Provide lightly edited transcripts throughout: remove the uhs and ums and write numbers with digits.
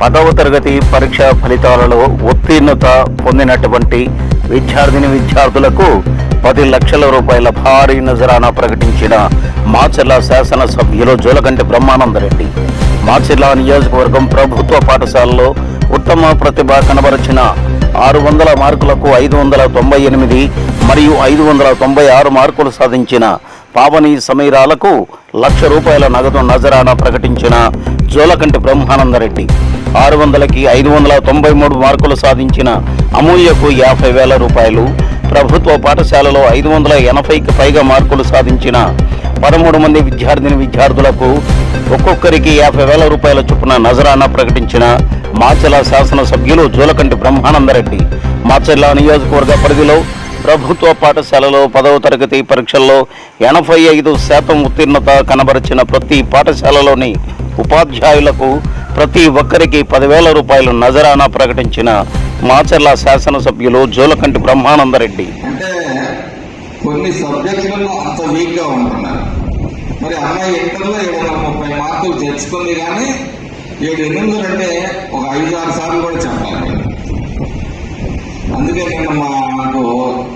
10వ తరగతి పరీక్ష ఫలితాలలో ఉత్తీర్ణత పొందినటువంటి విద్యార్థులకు 10 లక్షల రూపాయల భారీ నజరానా ప్రకటించిన మాచర్ల శాసనసభ్యులు జోలకంటి బ్రహ్మానందరెడ్డి. మాచర్ల నియోజకవర్గం ప్రభుత్వ పాఠశాలలో ఉత్తమ ప్రతిభ కనబరిచిన 600 మార్కులకు 598 మరియు 596 మార్కులు సాధించిన పావని సమీరాలకు 1,00,000 రూపాయల నగదు నజరానా ప్రకటించిన జోలకంటి బ్రహ్మానందరెడ్డి. 600కి 593 మార్కులు సాధించిన అమూల్యకు 50,000 రూపాయలు. ప్రభుత్వ పాఠశాలలో 580కి పైగా మార్కులు సాధించిన 13 మంది విద్యార్థులకు ఒక్కొక్కరికి 50,000 రూపాయల చొప్పున నజరానా ప్రకటించిన మాచర్ల శాసనసభ్యులు జోలకంటి బ్రహ్మానందరెడ్డి. మాచర్ల నియోజకవర్గ పరిధిలో ప్రభుత్వ పాఠశాలలో 10వ తరగతి పరీక్షల్లో 85% ఉత్తీర్ణత కనబరిచిన ప్రతి పాఠశాలలోని ఉపాధ్యాయులకు ప్రతి ఒక్కరికి 10,000 రూపాయలు నజరానా ప్రకటించిన మాచర్ల శాసనసభ్యులు జోలకంటి బ్రహ్మానందరెడ్డి. అంటే కొన్ని సబ్జెక్టులలో అంత వీక్ గా ఉంటున్నారు. మరి అమ్మాయి ఇంటర్లో 730 మార్కులు తెచ్చుకుంది, కానీ 7-8 అంటే ఒక 5-6 సార్లు కూడా చెప్పాలి. అందుకే నేను మాకు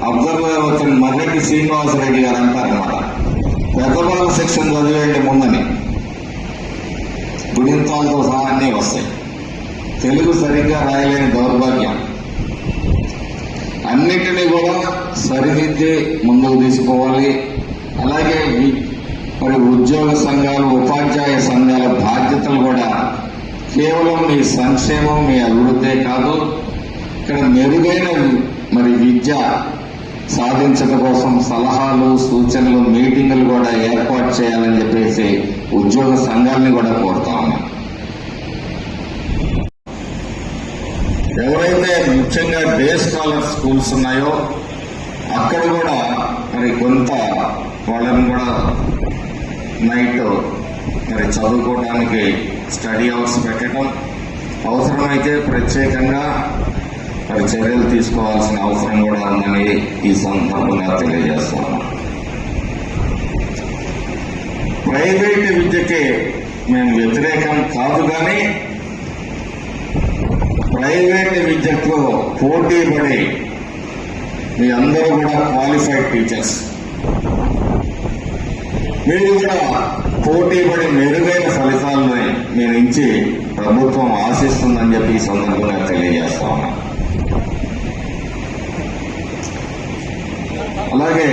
అబ్జర్వర్ వచ్చిన మర్రెడ్డి శ్రీనివాసరెడ్డి గారు అంటారనమాట, పెద్దబాల సెక్షన్ చదివేయండి ముందని, గుణింతాలతో సహా అన్నీ వస్తాయి. తెలుగు సరిగ్గా రాయలేని దౌర్భాగ్యం. అన్నిటినీ కూడా సరిదిద్ది ముందుకు తీసుకోవాలి. అలాగే మరి ఉద్యోగ సంఘాలు, ఉపాధ్యాయ సంఘాల బాధ్యతలు కూడా కేవలం మీ సంక్షేమం, మీ అభివృద్ధే కాదు, ఇక్కడ మెరుగైన మరి విద్య సాధించడం కోసం సలహాలు, సూచనలు, మీటింగులు కూడా ఏర్పాటు చేయాలని చెప్పేసి ఉద్యోగ సంఘాలని కూడా కోరుతా ఉన్నాం. ఎవరైతే ముఖ్యంగా డే స్కాలర్ స్కూల్స్ ఉన్నాయో అక్కడ కూడా మరి కొంత వాళ్ళని కూడా నైట్ మరి చదువుకోవడానికి స్టడీ అవర్స్ పెట్టడం, అవసరమైతే ప్రత్యేకంగా మరి చర్యలు తీసుకోవాల్సిన అవసరం కూడా ఉందని ఈ సందర్భంగా తెలియజేస్తున్నాం. ప్రైవేటు విద్యకి మేము వ్యతిరేకం కాదు, కానీ ప్రైవేటు విద్యకు పోటీ పడి మీ అందరూ కూడా క్వాలిఫైడ్ టీచర్స్, మీరు కూడా పోటీ పడి మెరుగైన ఫలితాలను మీ నుంచి ప్రభుత్వం ఆశిస్తుందని చెప్పి ఈ సందర్భంగా తెలియజేస్తా ఉన్నా. అలాగే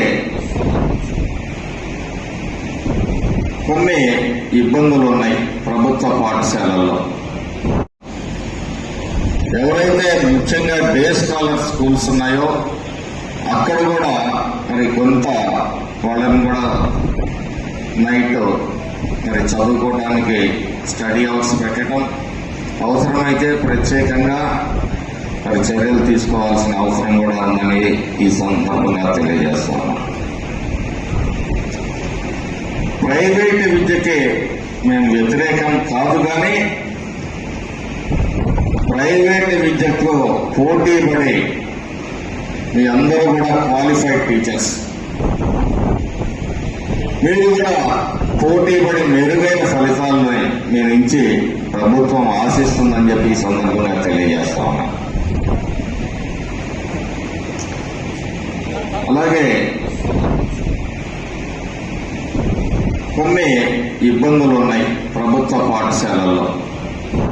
కొన్ని ఇబ్బందులు ఉన్నాయి ప్రభుత్వ పాఠశాలల్లో. ఎవరైతే ముఖ్యంగా డే స్కాలర్ స్కూల్స్ ఉన్నాయో అక్కడ కూడా మరి కొంత వాళ్ళని కూడా నైట్ మరి చదువుకోవడానికి స్టడీ అవర్స్ పెట్టడం, అవసరమైతే ప్రత్యేకంగా మరి చర్యలు తీసుకోవాల్సిన అవసరం కూడా ఉందని ఈ సందర్భంగా తెలియజేస్తున్నాం. ప్రైవేటు విద్యకి మేము వ్యతిరేకం కాదు, కానీ ప్రైవేటు విద్యకు పోటీ పడి మీ అందరూ కూడా క్వాలిఫైడ్ టీచర్స్, మీరు కూడా పోటీ పడి మెరుగైన ఫలితాలను మీ నుంచి ప్రభుత్వం ఆశిస్తుందని చెప్పి ఈ సందర్భంగా తెలియజేస్తా ఉన్నా. అలాగే కొన్ని ఇబ్బందులు ఉన్నాయి ప్రభుత్వ పాఠశాలల్లో.